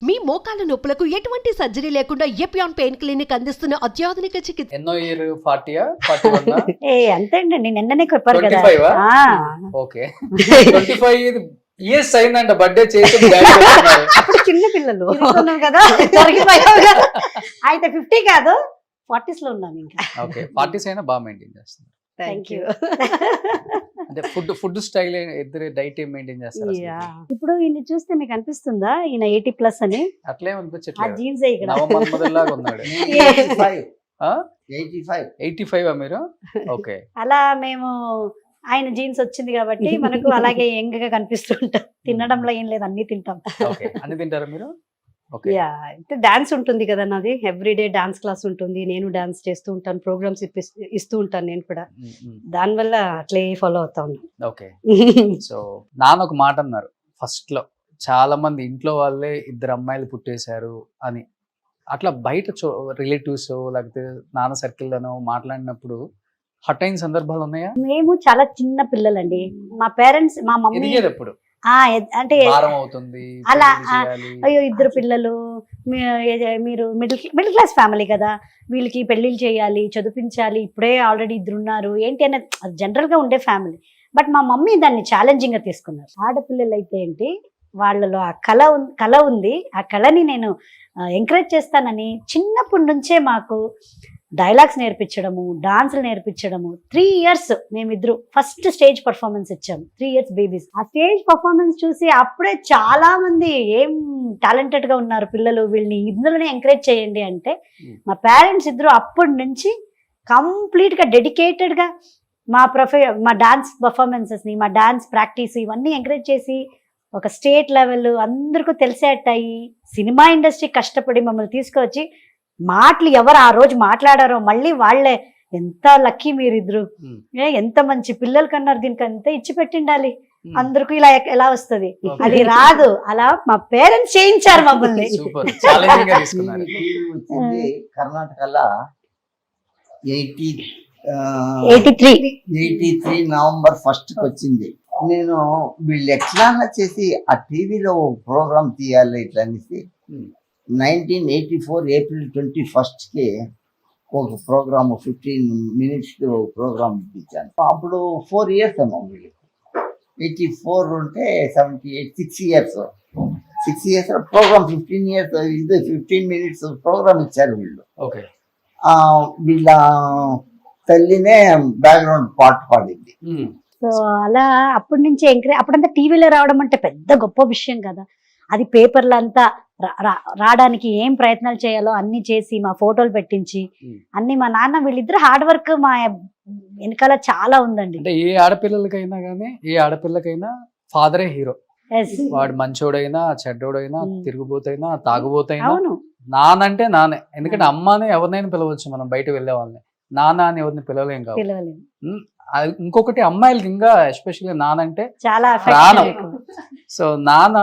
మీ మోకాల నొప్పులకు ఎటువంటి సర్జరీ లేకుండా ఎపియాన్ పెయిన్ క్లినిక్ అందిస్తున్న అత్యాధునిక చికిత్స. ఎన్నో ఇయర్ 40 41 అంతే అండి, నేను నిన్ననే చెప్పారు కదా. 25 ఓకే 25 ఇయర్స్ అయిందంట బర్త్డే చేసి అప్పుడు చిన్న పిల్లలు కదా అయితే 50 కాదు 40s లో ఉన్నాం ఇంకా. ఓకే 40s అయినా బాగా మెయింటైన్ చేస్తున్నారు. Thank you. అంటే ఫుడ్ స్టైల్ ఇద్దరు డైట్ ఏం మెయింటైన్ చేస్తారు అసలు? ఇప్పుడు ఈయన చూస్తే మీకు అనిపిస్తుందా ఈయన 80+ అని? అట్లే ఆ అనిపించట్లేదు, జీన్స్ ఇక్కడ నవమన్మధుల్లాగా ఉన్నాడు. 85 మీరు? ఓకే. అలా మేము ఆయన జీన్స్ వచ్చింది కాబట్టి మనకు అలాగే యంగ్ గా కనిపిస్తుంటాం. తినడంలో ఏం లేదు, అన్ని తింటాం. ఓకే అన్ని తింటారా మీరు? ఓకే. యా, అంటే డాన్స్ ఉంటుంది కదా నాది, ఎవ్రీడే డాన్స్ క్లాస్ ఉంటుంది, నేను డాన్స్ చేస్తూ ఉంటాను, ప్రోగ్రామ్స్ ఇస్తూ ఉంటాను నేను కూడా, దానివల్ల అట్లే ఫాలో అవుతా ఉన్నాను. ఓకే. సో నాన్న ఒక మాట అన్నారు ఫస్ట్ లో, చాలా మంది ఇంట్లో వాళ్ళే 2 అమ్మాయిలు పుట్టేశారు అని. అట్లా బయట రిలేటివ్స్ లేకపోతే నాన్న సర్కిల్లోనో మాట్లాడినప్పుడు హట్ అయిన సందర్భాలు ఉన్నాయా? మేము చాలా చిన్న పిల్లలండి, మా పేరెంట్స్ మా మమ్మీ ఎదిగేటప్పుడు అంటే భారం అవుతుంది అలా చేయాలి. అయ్యో 2 పిల్లలు, మీరు మిడిల్ క్లాస్ ఫ్యామిలీ కదా, వీళ్ళకి పెళ్లిళ్ళు చేయాలి, చదివించాలి, ఇప్పుడే ఆల్రెడీ 2 ఉన్నారు ఏంటి అనేది జనరల్ గా ఉండే ఫ్యామిలీ. బట్ మా మమ్మీ దాన్ని ఛాలెంజింగ్ గా తీసుకున్నారు. ఆడపిల్లలు అయితే ఏంటి, వాళ్ళలో ఆ కళ ఉంది, ఆ కళని నేను ఎంకరేజ్ చేస్తానని చిన్నప్పటి నుంచే మాకు డైలాగ్స్ నేర్పించడము, డాన్సులు నేర్పించడము. 3 years మేమిద్దరు ఫస్ట్ స్టేజ్ పర్ఫార్మెన్స్ ఇచ్చాము, 3 years బేబీస్. ఆ స్టేజ్ పర్ఫార్మెన్స్ చూసి అప్పుడే చాలా మంది ఏం టాలెంటెడ్ గా ఉన్నారు పిల్లలు, వీళ్ళని ఇందులోనే ఎంకరేజ్ చేయండి అంటే మా పేరెంట్స్ ఇద్దరు అప్పటి నుంచి కంప్లీట్ గా డెడికేటెడ్ గా మా డాన్స్ పర్ఫార్మెన్సెస్ ని, మా డాన్స్ ప్రాక్టీస్ ఇవన్నీ ఎంకరేజ్ చేసి ఒక స్టేట్ లెవెల్ అందరికీ తెలిసేటయ్యి, సినిమా ఇండస్ట్రీ కష్టపడి మమ్మల్ని తీసుకొచ్చి మాటలు ఎవరు ఆ రోజు మాట్లాడారో మళ్ళీ వాళ్ళే ఎంత లక్కీ మీరిద్దరు, ఎంత మంచి పిల్లలు కన్నారు, దీనికి అంతా ఇచ్చి పెట్టిండాలి, అందరికీ ఇలా ఎలా వస్తుంది, అది రాదు, అలా మా పేరెంట్స్ చేయించారు మమ్మల్ని. కర్ణాటకలో 83 నవంబర్ 1st వచ్చింది. నేను వీళ్ళు ఎట్లా చేసి ఆ టీవీలో ప్రోగ్రామ్ తీయాలి ఇట్లా అనేసి 1984 April 21st ఒక ప్రోగ్రామ్ 15 minutes ప్రోగ్రామ్ ఇచ్చాను. అప్పుడు 4 years ఏమో వీళ్ళు, 84 ఉంటే 78 6 years ప్రోగ్రామ్, 15 years ఇది 15 minutes ప్రోగ్రామ్ ఇచ్చారు వీళ్ళు. ఓకే. వీళ్ళ తల్లినే బ్యాక్గ్రౌండ్ పాట పాడింది. సో అలా అప్పటి నుంచి ఎంకరేజ్. అప్పుడంతా టీవీలో రావడం అంటే పెద్ద గొప్ప విషయం కదా, అది పేపర్లో అంతా రావడానికి ఏం ప్రయత్నాలు చేయాలో అన్ని చేసి మా ఫోటోలు పెట్టించి అన్ని, మా నాన్న వీళ్ళిద్దరు హార్డ్ వర్క్ మా వెనకాల చాలా ఉందండి. అంటే ఏ ఆడపిల్లలకైనా కానీ, ఏ ఆడపిల్లకైనా ఫాదరే హీరో. వాడు మంచోడైనా చెడ్డోడైనా, తిరుగుబోతైనా తాగుబోతైనా, నానంటే నానే. ఎందుకంటే అమ్మాని ఎవరినైనా పిలవచ్చు, మనం బయట వెళ్ళే వాళ్ళని నాన్న అని ఎవరిని పిలవలేం కాబట్టి. ఇంకొకటి అమ్మాయిలకి ఇంకా ఎస్పెషల్లీ నానంటే చాలా ప్రాణం. సో నాన్న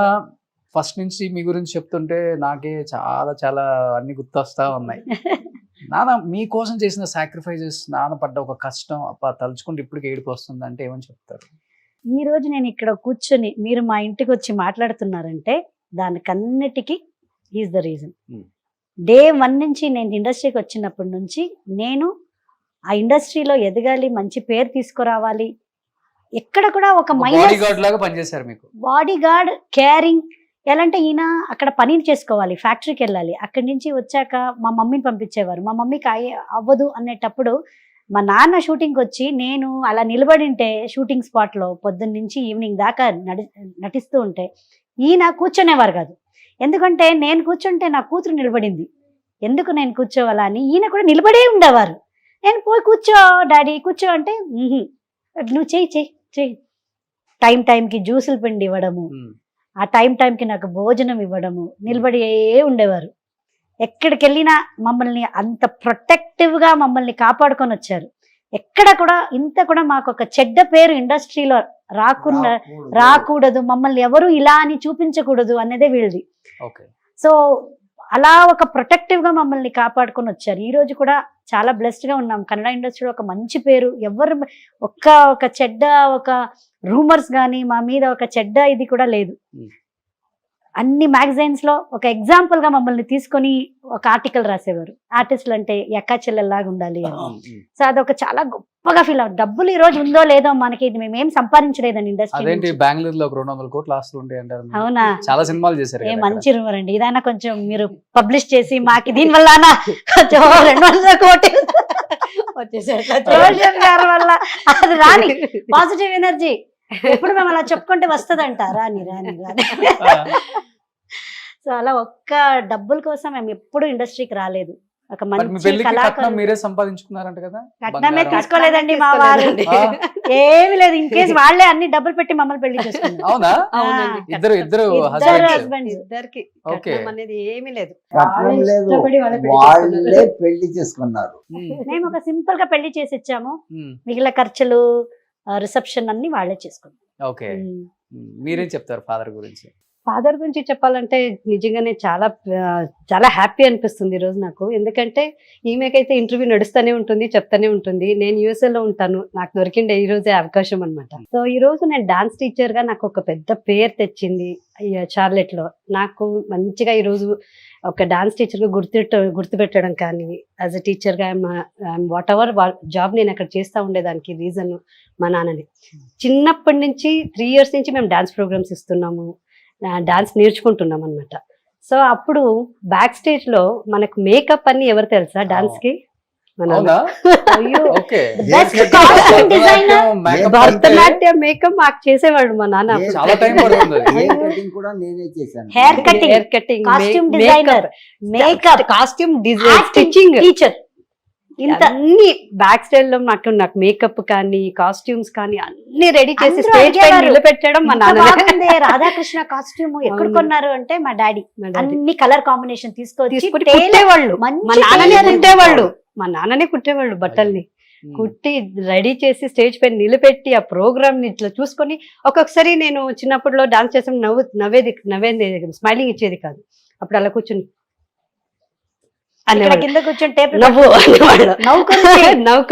ఫస్ట్ నుంచి మీ గురించి చెప్తుంటే నాకే చాలా చాలా అన్ని గుర్తొస్తా ఉన్నాయి. నాన్న మీకోసం చేసిన సాక్రిఫైజెస్, నాన్న పడ్డ ఒక కష్టం తలుచుకుంటే ఇప్పటికి ఏడుపు వస్తుంది అంటే ఏమని చెప్తారు? ఈ రోజు నేను ఇక్కడ కూర్చొని మీరు మా ఇంటికి వచ్చి మాట్లాడుతున్నారంటే దానికన్నిటికీ ఈజ్ ద రీజన్. డే 1 నుంచి నేను ఇండస్ట్రీకి వచ్చినప్పటి నుంచి నేను ఆ ఇండస్ట్రీలో ఎదగాలి, మంచి పేరు తీసుకురావాలి, ఎక్కడ కూడా ఒక బాడీ గార్డ్ కేరింగ్. ఎలా అంటే ఈయన అక్కడ పని చేసుకోవాలి, ఫ్యాక్టరీకి వెళ్ళాలి, అక్కడి నుంచి వచ్చాక మా మమ్మీని పంపించేవారు. మా మమ్మీకి అవ్వదు అనేటప్పుడు మా నాన్న షూటింగ్కి వచ్చి నేను అలా నిలబడింటే షూటింగ్ స్పాట్లో పొద్దున్న నుంచి ఈవినింగ్ దాకా నటిస్తూ ఉంటే ఈయన కూర్చునేవారు కాదు. ఎందుకంటే నేను కూర్చుంటే నా కూతురు నిలబడింది, ఎందుకు నేను కూర్చోవాలా అని ఈయన కూడా నిలబడే ఉండేవారు. నేను పోయి కూర్చో డాడీ కూర్చో అంటే నువ్వు చెయ్యి. టైంకి జ్యూసులు పిండి ఇవ్వడము, ఆ టైంకి నాకు భోజనం ఇవ్వడము, నిలబడి ఉండేవారు. ఎక్కడికి వెళ్ళినా మమ్మల్ని అంత ప్రొటెక్టివ్గా మమ్మల్ని కాపాడుకొని వచ్చారు. ఎక్కడ కూడా ఇంత కూడా మాకు ఒక చెడ్డ పేరు ఇండస్ట్రీలో రాకూడదు, మమ్మల్ని ఎవరు ఇలా అని చూపించకూడదు అనేదే వీళ్ళది. సో అలా ఒక ప్రొటెక్టివ్ గా మమ్మల్ని కాపాడుకొని వచ్చారు. ఈ రోజు కూడా చాలా బ్లెస్డ్ గా ఉన్నాం. కన్నడ ఇండస్ట్రీలో ఒక మంచి పేరు, ఎవరు ఒక చెడ్డ ఒక రూమర్స్ కానీ మా మీద ఒక చెడ్డ ఇది కూడా లేదు. అన్ని మ్యాగజైన్స్ లో ఒక ఎగ్జాంపుల్ గా మమ్మల్ని తీసుకొని ఒక ఆర్టికల్ రాసేవారు. ఆర్టిస్టులు అంటే ఎక్కా చెల్లెల్లాగా ఉండాలి అని. సో అదొక చాలా గొప్పగా ఫీల్ అవుతుంది. డబ్బులు ఈ రోజు ఉందో లేదో మనకి మేమేం సంపాదించలేదండి ఇండస్ట్రీ. అదేంటి బెంగళూరులో 200 కోట్ల ఆస్తులు ఉంటాయి అంటారు. అవునా, చాలా సినిమాలు చేశారు ఏ కదా మంచి రూమర్ అండి. ఇదైనా కొంచెం మీరు పబ్లిష్ చేసి మాకు దీని వల్ల కొంచెం 200 కోట్లు సోషల్ గారి వల్ల అది రాని పాజిటివ్ ఎనర్జీ ఎప్పుడు మేము అలా చెప్పుకుంటే వస్తుందంట. రాని రాని రాని. సో అలా ఒక్క డబ్బుల కోసం మేము ఎప్పుడు ఇండస్ట్రీకి రాలేదు. ఒక మరి మీ మంచి పెళ్లికి కట్నం కళాకారు. మీరే సంపాదించుకున్నారంట కదా? కట్నమే బంగారం. తీసుకోలేదండి మా వారు. ఏమి లేదు, ఇన్ కేసు వాళ్ళే అన్ని డబ్బులు పెట్టి మమ్మల్ని పెళ్లి చేసుకున్నారు. అవునా? అవునండి. ఇద్దరు ఇద్దరు husbands. husbands. ఇద్దరికి ఓకే. కట్నం అనేది ఏమీ లేదు. కట్నం లేదు, ఇష్టపడి వాళ్ళే పెళ్లి వాళ్ళే పెళ్లి చేసుకున్నారు. మేము ఒక సింపుల్ గా పెళ్లి చేసి ఇచ్చాము. ఉమ్, మిగిలిన ఖర్చులు రిసెప్షన్ అన్ని వాళ్ళే చేసుకున్నాం. ఓకే. మీరేం చెప్తారు ఫాదర్ గురించి? ఫాదర్ గురించి చెప్పాలంటే నిజంగానే చాలా చాలా హ్యాపీ అనిపిస్తుంది ఈ రోజు నాకు. ఎందుకంటే ఈమెకైతే ఇంటర్వ్యూ నడుస్తూనే ఉంటుంది, చెప్తానే ఉంటుంది. నేను యూఎస్ఏలో ఉంటాను, నాకు దొరికిండే ఈ రోజే అవకాశం అనమాట. సో ఈ రోజు నేను డాన్స్ టీచర్ గా నాకు ఒక పెద్ద పేరు తెచ్చింది చార్లెట్ లో. నాకు మంచిగా ఈ రోజు ఒక డాన్స్ టీచర్ గా గుర్తుపెట్టడం కానీ, యాజ్ అ టీచర్ గా వాట్ ఎవర్ జాబ్ నేను అక్కడ చేస్తూ ఉండేదానికి రీజన్ మా నాన్నని. చిన్నప్పటి నుంచి 3 years నుంచి మేము డాన్స్ ప్రోగ్రామ్స్ ఇస్తున్నాము, డాన్స్ నేర్చుకుంటున్నాం అనమాట. సో అప్పుడు బ్యాక్ స్టేజ్ లో మనకు మేకప్ అని ఎవరు తెలుసా డాన్స్ కి? అవునా? అయ్యో, okay. best costume designer. Bharatanatyam makeup మాకు చేసేవాడు మా నాన్న. చాలా టైం పడుతుంది అది. హెయిర్ కటింగ్ కూడా నేనే చేశాను. Hair cutting, hair cutting, costume designer, makeup, costume design, stitching, teacher. ఇంత అన్ని బ్యాక్ స్టైల్ లో నాకు మేకప్ కానీ కాస్ట్యూమ్స్ కానీ అన్ని రెడీ చేసి అందరూ స్టేజ్ పైన అడిగేవారు. నిలబెట్టడం మా ఇంత నాన్న. బాగుంది రాధాకృష్ణ కాస్ట్యూమ్ ఎక్కడ అవును. కొన్నారు అంటే మా డాడీ అన్ని కలర్ కాంబినేషన్ తీసుకొని తీసుకుని కుట్టేవాళ్ళు. మా నాన్ననే కుట్టేవాళ్ళు. మా నాన్ననే కుట్టేవాళ్ళు బట్టల్ని. కుట్టి రెడీ చేసి స్టేజ్ పైన నిలబెట్టి ఆ ప్రోగ్రామ్ ని ఇట్లా చూసుకొని, ఒక్కొక్కసారి నేను చిన్నప్పుడులో డాన్స్ చేసాం నవ్వేది స్మైలింగ్ ఇచ్చేది కాదు. అప్పుడు అలా కూర్చుని ఇక్కడ కింద కూర్చొని నవ్వు అనేవాళ్ళు. నవ్వుకొని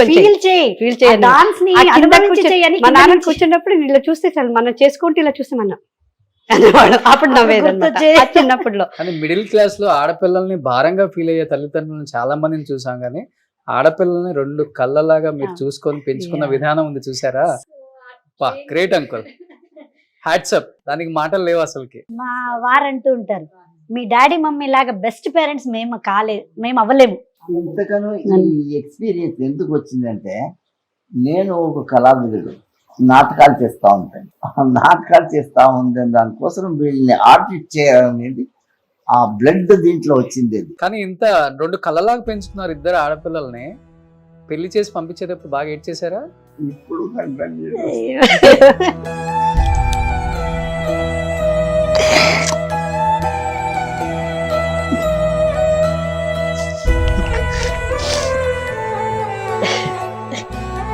ఫీల్ చేయి, ఫీల్ చేయాలి. డాన్స్ ని ఆ కింద అనుభవించి కూర్చొని చేయని మా కింద నాన్న నుంచి. కూర్చున్నప్పుడు ఇలా చూస్తే చాలు, మనం చేసుకుంటే ఇలా చూస్తే మనం అనేవాడు. అప్పుడు నవ్వేది గుర్తొచ్చే. చిన్నప్పుడులో. కానీ మిడిల్ క్లాస్ లో ఆడపిల్లల్ని భారంగా ఫీల్ అయ్యే తల్లిదండ్రులను చాలా మందిని చూసాం. కానీ ఆడపిల్లల్ని 2 కళ్ళలాగా మీరు చూసుకొని పెంచుకున్న Yeah. విధానం ఉంది చూసారా? Great uncle, hats off. దానికి మాటలు లేవు అసలుకి. మా వారంటూ ఉంటారు, మీ డాడీ మమ్మీ లాగా బెస్ట్ పేరెంట్స్ మేము అవ్వలేము. ఇంతకను ఈ ఎక్స్పీరియన్స్ ఎందుకు వచ్చిందంటే, నేను ఒక కళావిధుడు, నాటకాలు చేస్తూ ఉంటాను. నాటకాలు చేస్తూ ఉంటాను, దానికోసం వీళ్ళని ఆర్టిస్ట్ చేయాలనేది ఆ బ్లడ్ దీంట్లో వచ్చింది. అది కానీ ఇంత 2 కళ్ళలాగా పెంచుకున్నారు ఇద్దరు ఆడపిల్లల్ని. పెళ్లి చేసి పంపించేటప్పుడు బాగా ఏడ్ చేశారా? ఇప్పుడు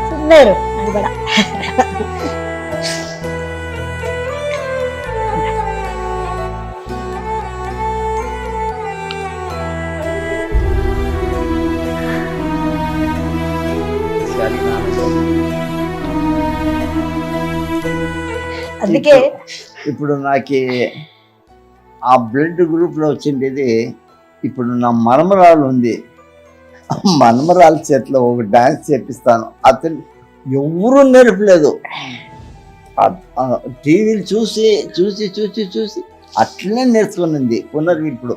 సుందరు అది కూడా. అందుకే ఇప్పుడు నాకు ఆ బ్లడ్ గ్రూప్ లో వచ్చిండేది. ఇప్పుడు నా మనమరాలు ఉంది, మనమరాలు చేతిలో ఒక డాన్స్ చేపిస్తాను. అతను ఎవరు నేర్పలేదు, టీవీలు చూసి చూసి చూసి చూసి అట్లనే నేర్చుకునింది. పునర్వి ఇప్పుడు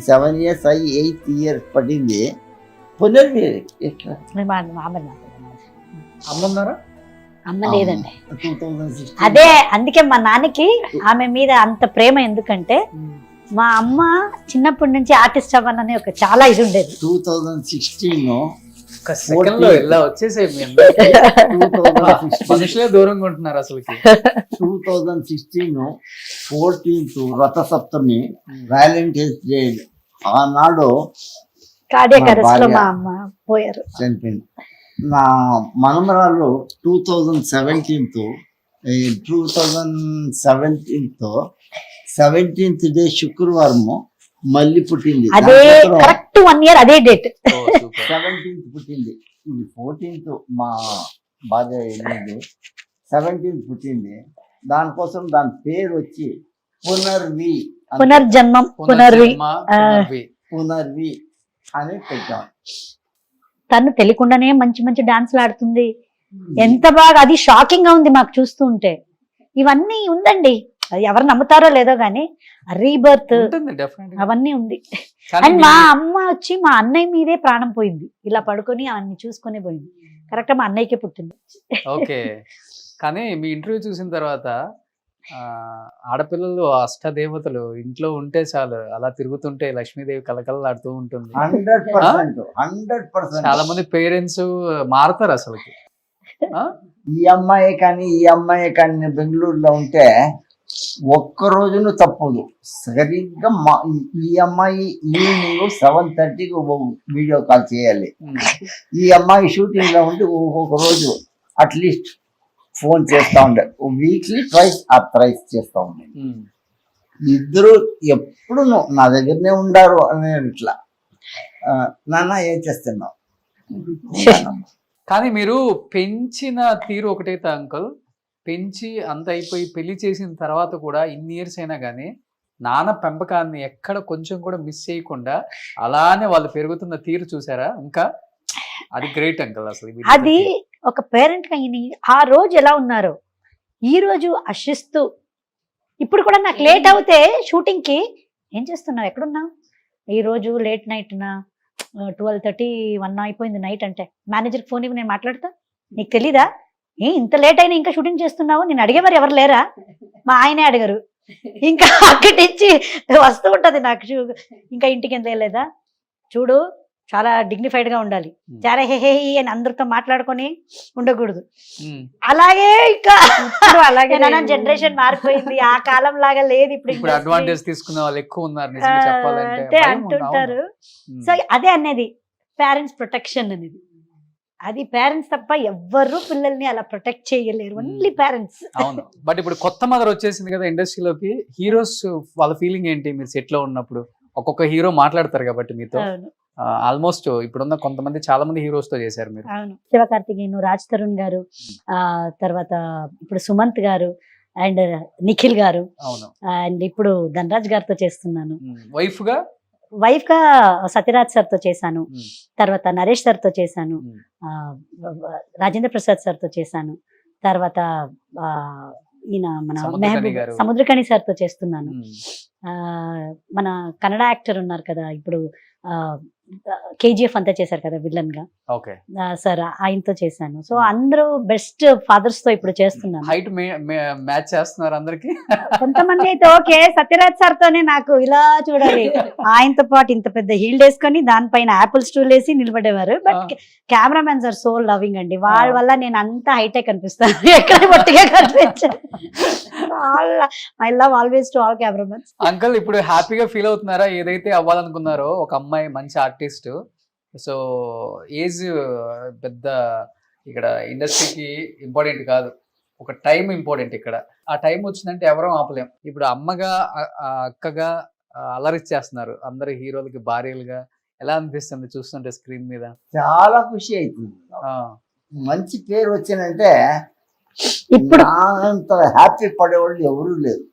7 years అయ్యి 8th year పడింది. పునర్వి ఎట్లా అమ్మున్నారా? అమ్మ లేదండి. 2016 అదే అందుకే మా నాన్నకి ఆమె మీద అంత ప్రేమ. ఎందుకంటే మా అమ్మ చిన్నప్పటి నుంచి ఆర్టిస్ట్ అవ్వాలని ఒక చాలా ఇది ఉండేది. 2016 ఒక సెకండ్ లో ఇలా వచ్చేసాయి మీ అందరికీ. మనుషులే దూరంగా ఉంటున్నారు అసలుకి. 2016 14th రథసప్తమి, వ్యాలంటైన్స్ డే. ఆనాడు కార్డియాక్ మా అరెస్ట్ లో భార్య మా అమ్మ పోయారు. చనిపోయింది. నా మనమరాలు 2017 17th డే శుక్రవారము మళ్ళీ పుట్టింది. అదే కరెక్ట్ 1 year అదే డేట్. 17th పుట్టింది. ఇది 14th మా భార్య వెళ్ళింది. 17th పుట్టింది. దానికోసం దాని పేరు వచ్చి పునర్వి అంతే. పునర్జన్మం పునర్వి పునర్జన్మ, పునర్వి. పునర్వి అని పెట్టాం. తను తెలియకుండానే మంచి మంచి డాన్స్లు ఆడుతుంది. ఎంత బాగా, అది షాకింగ్ గా ఉంది మాకు చూస్తూ ఉంటే. ఇవన్నీ ఉందండి, అది ఎవరు నమ్ముతారో లేదో గానీ రీబర్త్ ఉంటుంది definitely. అవన్నీ ఉంది. కానీ అండ్ మా మీ- అమ్మ వచ్చి మా అన్నయ్య మీదే ప్రాణం పోయింది, ఇలా పడుకొని అవన్నీ చూసుకొని పోయింది. కరెక్ట్ మా అన్నయ్యకే పుట్టింది. ఓకే. కానీ మీ ఇంటర్వ్యూ చూసిన తర్వాత ఆడపిల్లలు అష్టదేవతలు ఇంట్లో ఉంటే చాలు, అలా తిరుగుతుంటే లక్ష్మీదేవి కలకలలాడుతూ ఉంటుంది. 100%. చాలా మంది పేరెంట్స్ మారతారు అసలుకి. ఆ? ఈ అమ్మాయి కానీ నేను బెంగళూరులో ఉంటే ఒక్క రోజును తప్పదు. సరిగ్గా ఈ అమ్మాయి ఈవినింగ్ 7:30కి వీడియో కాల్ చేయాలి. ఉమ్. ఈ అమ్మాయి షూటింగ్ లో ఉండి ఒక్కొక్క రోజు అట్లీస్ట్ ఫోన్ చేస్తా ఉండే, వీక్లీ ట్వైస్ ఆర్ థ్రైస్ చేస్తా ఉండే. ఉమ్. ఇద్దరు ఎప్పుడు నా దగ్గరనే ఉండారు అని ఇట్లా నాన్న ఏం చేస్తున్నావు. కానీ మీరు పెంచిన తీరు ఒకటైతే అంకుల్, పెంచి అంత అయిపోయి పెళ్లి చేసిన తర్వాత కూడా ఇన్ని ఇయర్స్ అయినా కానీ నాన్న పెంపకాన్ని ఎక్కడ కొంచెం కూడా మిస్ చేయకుండా అలానే వాళ్ళు పెరుగుతున్న తీరు చూసారా? ఇంకా అది గ్రేట్ అంకుల్ అసలు. అది ఒక పేరెంట్ గా ఆ రోజు ఎలా ఉన్నారు, ఈ రోజు అశిస్తూ. ఇప్పుడు కూడా నాకు లేట్ అవుతే షూటింగ్ కి, ఏం చేస్తున్నావు, ఎక్కడున్నావు, ఈ రోజు లేట్ నైట్ నా 12:30 1 అయిపోయింది నైట్ అంటే మేనేజర్ ఫోన్ ఇవ్వ, నేను మాట్లాడతా, నీకు తెలీదా ఇంత లేట్ అయినా ఇంకా షూటింగ్ చేస్తున్నావు, నేను అడిగేవారు ఎవరు లేరా, మా ఆయనే అడిగారు. ఇంకా అక్కడి నుంచి వస్తూ ఉంటది నాకు, ఇంకా ఇంటికి ఎంత లేదా చూడు, చాలా డిగ్నిఫైడ్ గా ఉండాలి, చాలా హే అని అందరితో మాట్లాడుకొని ఉండకూడదు. అలాగే ఇంకా అలాగే జనరేషన్ మారిపోయింది, ఆ కాలం లాగా లేదు ఇప్పుడు ఇప్పుడు. అడ్వాంటేజ్ తీసుకునే వాళ్ళు ఎక్కువ ఉన్నారు నిజంగా చెప్పాలంటే. అంటే భయం ఉంది, అంటుంటారు. అవును. సో అదే అనేది పేరెంట్స్ ప్రొటెక్షన్ అనేది. అది పేరెంట్స్ తప్ప ఎవ్వరు పిల్లల్ని అలా ప్రొటెక్ట్ చేయలేరు, ఓన్లీ పేరెంట్స్. అవును. బట్ ఇప్పుడు కొత్త మదర్ వచ్చేసింది కదా ఇండస్ట్రీలోకి, హీరోస్ వాళ్ళ ఫీలింగ్ ఏంటి మీరు సెట్ లో ఉన్నప్పుడు? ఒక్కొక్క హీరో మాట్లాడతారు కాబట్టి మీతో. అవును ఆల్మోస్ట్ ఇప్పుడున్న కొంతమంది చాలా మంది హీరోస్ తో చేశారు మీరు. అవును, శివకార్తికేయన్, రాజ్ తరుణ్ గారు, తర్వాత ఇప్పుడు సుమంత్ గారు అండ్ నిఖిల్ గారు, అవును. అండ్ ఇప్పుడు ధనరాజ్ గారితో చేస్తున్నాను. వైఫ్ గా వైఫ్ గా సత్యరాజ్ సార్ తో చేశాను, తర్వాత నరేష్ సార్ తో చేశాను, రాజేంద్ర ప్రసాద్ సార్ తో చేశాను, తర్వాత ఈయన మన సముద్రకణి సార్ తో చేస్తున్నాను. మన కన్నడ యాక్టర్ ఉన్నారు కదా ఇప్పుడు, KGF అంతా చేశారు కదా విలన్ గా, సార్ ఆయనతో చేశాను. సో అందరూ బెస్ట్ ఫాదర్స్ తో ఇప్పుడు చేస్తున్నాను. హైట్ మ్యాచ్ చేస్తున్నారు అందరికి. కొంతమంది అయితే ఓకే, సత్యరాజ్ సార్ తోనే నాకు ఇలా చూడాలి, ఆయనతో పాటు ఇంత పెద్ద హీల్డ్ వేసుకొని దానిపైన యాపిల్ స్టూల్ వేసి నిలబడేవారు. But cameramens are so loving అండి, వాళ్ళ వల్ల నేను అంతా హైటెక్ కనిపిస్తాను, ఎక్కడ పొట్టిగా కనిపించాను. I love always to all cameramens. Uncle ఇప్పుడు హ్యాపీగా ఫీల్ అవుతున్నారా ఏదైతే అవ్వాలనుకున్నారో? ఒక అమ్మాయి మంచి ఆర్టిస్ట్, సో ఏజ్ పెద్ద ఇక్కడ ఇండస్ట్రీకి ఇంపార్టెంట్ కాదు, ఒక టైం ఇంపార్టెంట్. ఇక్కడ ఆ టైం వచ్చిందంటే ఎవరూ ఆపలేం. ఇప్పుడు అమ్మగా అక్కగా అలరిచ్చేస్తున్నారు అందరు హీరోలకి భార్యలుగా. ఎలా అనిపిస్తుంది చూస్తుంటే స్క్రీన్ మీద? చాలా ఖుషి అవుతుంది. మంచి పేరు వచ్చిందంటే ఇప్పుడు అంత హ్యాపీ పడేవాళ్ళు ఎవరూ లేరు.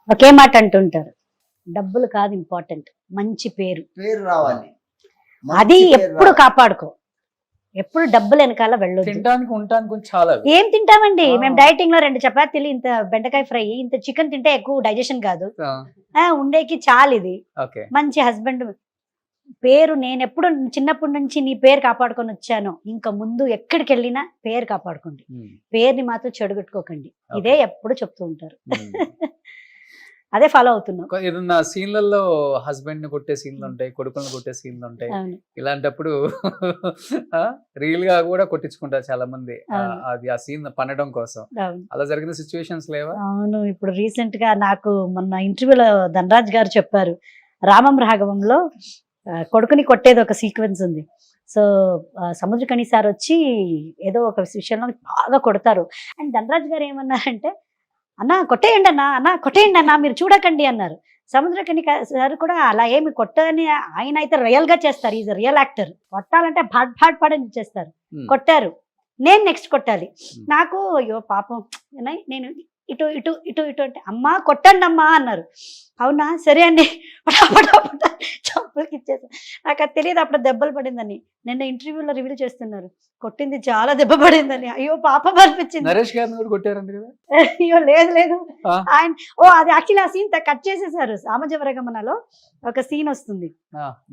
ఒకే మాట అంటుంటారు, డబ్బులు కాదు ఇంపార్టెంట్, మంచి పేరు రావాలి. అది ఎప్పుడు కాపాడుకో, ఎప్పుడు డబ్బులు వెనకాల వెళ్ళొద్దు. తినడానికి ఉండడానికి చాలా ఏం తింటామండి మేము డైటింగ్ లో 2 చపాతీలు, ఇంత బెండకాయ ఫ్రై, ఇంత చికెన్ తింటే ఎక్కువ డైజెషన్ కాదు, ఉండేకి చాలు. ఇది మంచి హస్బెండ్ పేరు. నేను ఎప్పుడు చిన్నప్పటి నుంచి నీ పేరు కాపాడుకొని వచ్చాను, ఇంకా ముందు ఎక్కడికి వెళ్ళినా పేరు కాపాడుకోండి, పేరుని మాత్రం చెడగొట్టుకోకండి, ఇదే ఎప్పుడు చెప్తూ ఉంటారు. అదే ఫాలో అవుతున్నాం. ఏదన్నా సీన్లలో హస్బెండ్ ని కొట్టే సీన్లు ఉంటాయి, కొడుకులను కొట్టే సీన్లు ఉంటాయి. ఇలాంటప్పుడు రియల్ గా కూడా కొట్టించుకుంటారు చాలా మంది, అది ఆ సీన్ పండడం కోసం. అలా జరిగిన సిచ్యువేషన్స్ లేవా? అవును, ఇప్పుడు రీసెంట్ గా నాకు మొన్న ఇంటర్వ్యూలో ధనరాజ్ గారు చెప్పారు, రామం రాఘవంలో కొడుకుని కొట్టేది ఒక సీక్వెన్స్ ఉంది. సో సముద్రకణి సార్ వచ్చి ఏదో ఒక విషయంలో బాగా కొడతారు, అండ్ ధనరాజ్ గారు ఏమన్నారంటే, అన్న కొట్టేయండి అన్న కొట్టేయండి అన్న, మీరు చూడకండి అన్నారు. సముద్రకణి సార్ కూడా అలా ఏమి కొట్టని, ఆయన అయితే రియల్ గా చేస్తారు, ఈజ్ రియల్ యాక్టర్. కొట్టాలంటే భాట్ పాడని చేస్తారు. కొట్టారు, నేను నెక్స్ట్ కొట్టాలి. నాకు అయ్యో పాపం, నేను ఇటు ఇటు ఇటు ఇటు అంటే అమ్మా కొట్టండి అమ్మా అన్నారు. అవునా సరే అండి చంపలకి ఇచ్చేసాను. నాకు అది తెలియదు అప్పుడు దెబ్బలు పడిందని. నిన్న ఇంటర్వ్యూలో రివీల్ చేస్తున్నారు కొట్టింది చాలా దెబ్బ పడిందని. అయ్యో పాపం అనిపించింది. నరేష్ గారిని కూడా కొట్టారంట కదా? అయ్యో లేదు లేదు ఆ. ఆయన అది యాక్చువల్లీ ఆ సీన్ కట్ చేసేసారు. సామజవరగమనలో ఒక సీన్ వస్తుంది.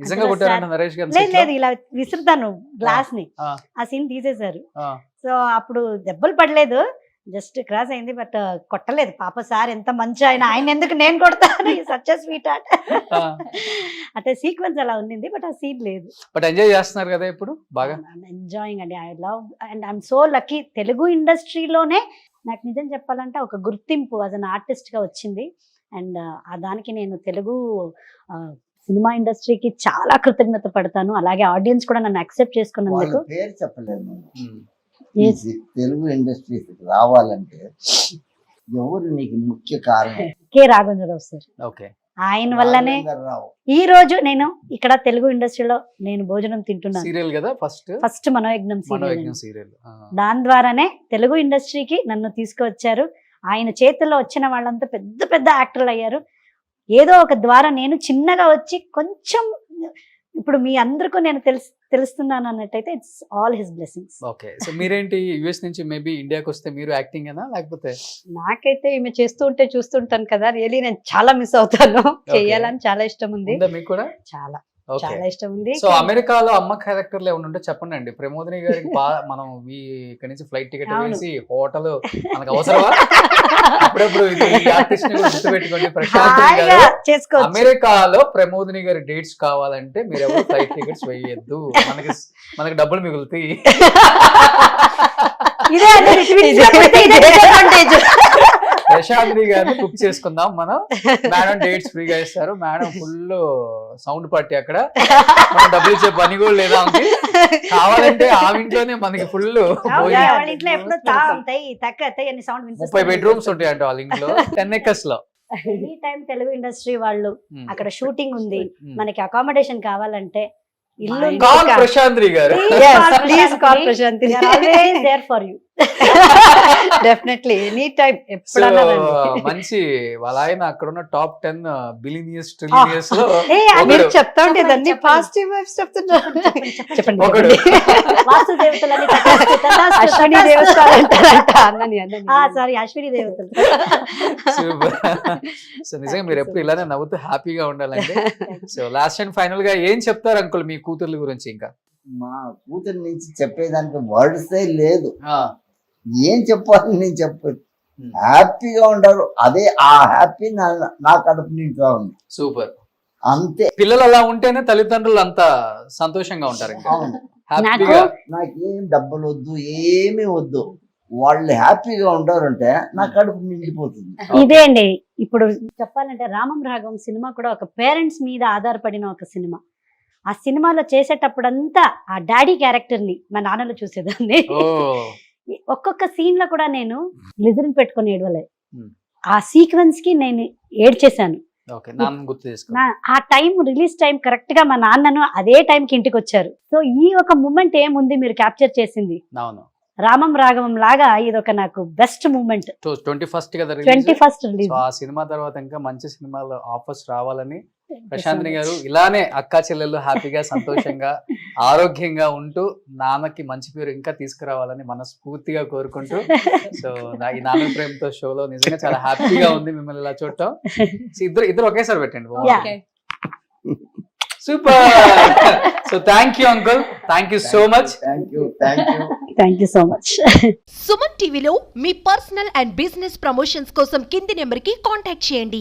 నిజంగా కొట్టారంట నరేష్ గారిని లేదు set లో? లేదు ఇలా విసురుతాను గ్లాస్ ని, ఆ, ఆ సీన్ తీసేశారు. ఆ, సో అప్పుడు దెబ్బలు పడలేదు, జస్ట్ క్రాస్ అయింది. బట్ కొట్టలేదు పాప. సార్ ఎంత మంచి ఆయన ఎందుకు నేను కొడతాను, సచ్ స్వీట్ ఆర్ట్ ఆ. అంటే సీక్వెన్స్ అలా ఉండింది. బట్ ఆ సీన్ లేదు. బట్ ఎంజాయ్ చేస్తున్నారు కదా ఇప్పుడు బాగా? ఎంజాయింగ్ అండి. I love and I'm so lucky. Telugu ఇండస్ట్రీలోనే నాకు నిజం చెప్పాలంటే ఒక గుర్తింపు యాజ్ అన్ ఆర్టిస్ట్ గా వచ్చింది. అండ్ దానికి నేను తెలుగు సినిమా ఇండస్ట్రీకి చాలా కృతజ్ఞత పడతాను. అలాగే ఆడియన్స్ కూడా నన్ను యాక్సెప్ట్ వాళ్ళ చేసుకున్నందుకు. పేరు చెప్పలేదు మనం. ఉమ్. Yes. ఈ తెలుగు ఇండస్ట్రీస్ రావాలంటే ఎవరు నీకు ముఖ్య కారణం? K Raghavendra Rao sir. ఓకే. ఆయన వల్లనే రాఘవేంద్రరావు. ఈ రోజు నేను ఇక్కడ తెలుగు ఇండస్ట్రీలో నేను భోజనం తింటున్నాను. సీరియల్ కదా ఫస్ట్? First మనోయజ్ఞం serial. మనోయజ్ఞం సీరియల్. దాని ద్వారానే తెలుగు ఇండస్ట్రీకి నన్ను తీసుకువచ్చారు. ఆయన చేతుల్లో వచ్చిన వాళ్ళంతా పెద్ద పెద్ద యాక్టర్లు అయ్యారు. ఏదో ఒక ద్వారా నేను చిన్నగా వచ్చి కొంచెం ఇప్పుడు మీ అందరికీ నేను తెలుస్తున్నాను అన్నట్టయితే it's all his blessings. Okay. So మీరేంటి యుఎస్ నుంచి మేబీ ఇండియాకి వస్తే మీరు యాక్టింగ్ ఏనా లేకపోతే? నాకైతే ఈమె చేస్తూ ఉంటే చూస్తుంటాను కదా, రియలీ నేను చాలా మిస్ అవుతాను. చేయాలని చాలా ఇష్టం ఉంది. ఉందా మీకు కూడా? చాలా ఓకే. చాలా ఇష్టం ఉంది. సో అమెరికాలో అమ్మ క్యారెక్టర్లు ఏమైనా ఉంటే చెప్పండి అండి. ప్రమోదిని గారికి మనం ఇక్కడ నుంచి ఫ్లైట్ టికెట్ అవును. వేసి హోటల్ మనకు అవసరమా? అప్పుడప్పుడు ఇది ఆర్టిస్ట్ ని కూడా గుర్తుపెట్టుకోండి. ప్రశాంత్ హాయిగా గారు చేసుకోవచ్చు. అమెరికాలో ప్రమోదిని గారి డేట్స్ కావాలంటే మీరు ఎవరు ఫ్లైట్ టికెట్స్ వేయద్దు. మనకి డబ్బులు మిగులుతాయి. ఇదే అంటే ఇదే disadvantage. ప్రశాంత్ని గారిని బుక్ చేసుకుందాం మనం. మేడం డేట్స్ ఫ్రీగా ఇస్తారు. మేడం ఫుల్ సౌండ్ పార్టీ అక్కడ. మనం డబ్బులు ఇచ్చే పని కూడా లేదా ఆమెకి. కావాలంటే ఆ ఇంట్లోనే మనకి ఫుల్ వాళ్ళ ఇంట్లో ఎప్పుడు తాగుతాయి తక్కువ అని సౌండ్ 30 బెడ్రూమ్స్ ఉంటాయి అంట వాళ్ళ ఇంట్లో 10 acres లో. ఎనీ టైం తెలుగు ఇండస్ట్రీ వాళ్ళు Hmm. అక్కడ షూటింగ్ ఉంది, మనకి అకామిడేషన్ కావాలంటే ఇల్లు కాల్ ప్రశాంత్రి గారు. Please call Prashanthi. There for you. Definitely any time so ఎప్పుడన్నా రండి. మంచి వాళ్ళ ఆయన అక్కడ ఉన్న టాప్ 10 బిలియనియర్స్ ట్రిలియనియర్స్ లో మీరు ఒకడు. చెప్తా ఉంటే చెప్పండి, అన్ని చెప్పండి. పాజిటివ్ వైబ్స్ చెప్తున్నారు. చెప్పండి ఒకడు. వాస్తు దేవతలని అశ్విని దేవస్థానం అంటారంట. అన్నని సారీ అశ్విని దేవతలు. సూపర్. సో నిజంగా మీరు ఎప్పుడు ఇలానే నవ్వుతూ హ్యాపీగా ఉండాలండి. సో లాస్ట్ అండ్ ఫైనల్ గా ఏం చెప్తారు అంకుల్ మీ కూతుర్ల గురించి? ఇంకా మా కూతురు నుంచి చెప్పేదానికి వర్డ్స్ లేదు. ఏం చెప్పాలి నేను చెప్పదు. హ్యాపీగా ఉంటారు. అదే ఆ హ్యాపీ నా కడుపు నిండుగా ఉంది. సూపర్. అంతే. పిల్లలు అలా ఉంటేనే తల్లిదండ్రులు అంత సంతోషంగా ఉంటారు. ఇంకా అవును. హ్యాపీగా. నాకేం డబ్బులు వద్దు, ఏమీ వద్దు. వాళ్ళు హ్యాపీగా ఉంటారంటే నా కడుపు నిండిపోతుంది. ఇదే అండి. ఇప్పుడు చెప్పాలంటే రామం రాఘవం సినిమా కూడా ఒక పేరెంట్స్ మీద ఆధారపడిన ఒక సినిమా. ఆ సినిమాలో చేసేటప్పుడంతా ఆ డాడీ క్యారెక్టర్ ని మా నాన్నలో చూసేదాన్ని. ఓ ఒక్కొక్క సీన్ లో కూడా నేను లిజరిన్ పెట్టుకుని ఏడవలే. Hmm. ఆ సీక్వెన్స్ కి నేను ఏడ్చేశాను. ఓకే. నాన్న గుర్తు చేసుకో. ఆ టైం రిలీజ్ టైం కరెక్ట్ గా మా నాన్నను అదే టైంకి ఇంటికి వచ్చారు. సో ఈ ఒక మూమెంట్ ఏముంది మీరు క్యాప్చర్ చేసింది. అవును. రామం రాఘవం లాగా ఇది ఒక నాకు బెస్ట్ మూమెంట్. 21st కదా రిలీజ్. 21st release. సో ఆ సినిమా తర్వాత ఇంకా మంచి సినిమాలు ఆఫర్స్ రావాలని ప్రశాంత్ని గారు ఇలానే అక్కా చెల్లెళ్ళు హ్యాపీగా సంతోషంగా ఆరోగ్యంగా ఉంటూ నాన్నకి మంచి పేరు ఇంకా తీసుకురావాలని మనస్ఫూర్తిగా కోరుకుంటూ, సో ఈ నాన్న ప్రేమతో షోలో నిజంగా చాలా హ్యాపీగా ఉంది మిమ్మల్ని ఇలా చూడటం. సో ఇద్దరు ఒకేసారి పెట్టండి. Yeah. Super. So thank you uncle. Thank you so much. Thank you. Thank you so much. Suman టీవీలో మీ పర్సనల్ అండ్ బిజినెస్ ప్రమోషన్స్ కోసం కింది నెంబర్కి కాంటాక్ట్ చేయండి.